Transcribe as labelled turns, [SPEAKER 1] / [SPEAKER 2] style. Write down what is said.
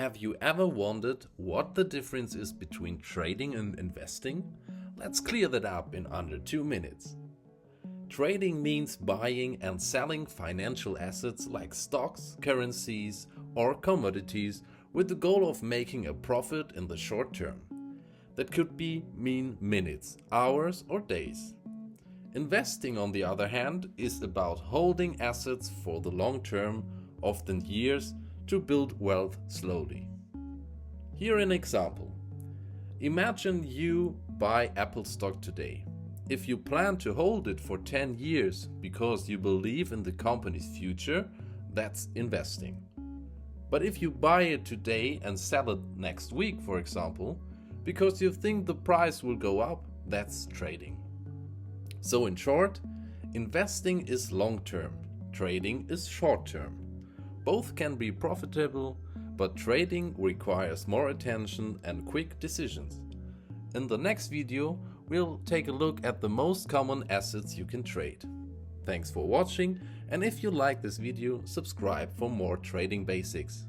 [SPEAKER 1] Have you ever wondered what the difference is between trading and investing? Let's clear that up in under 2 minutes. Trading means buying and selling financial assets like stocks, currencies, or commodities with the goal of making a profit in the short term. That could mean minutes, hours, or days. Investing, on the other hand, is about holding assets for the long term, often years, to build wealth slowly. Here an example. Imagine you buy Apple stock today. If you plan to hold it for 10 years because you believe in the company's future, that's investing. But if you buy it today and sell it next week, for example, because you think the price will go up, that's trading. So in short, investing is long-term, trading is short-term. Both can be profitable, but trading requires more attention and quick decisions. In the next video, we'll take a look at the most common assets you can trade. Thanks for watching, and if you like this video, subscribe for more trading basics.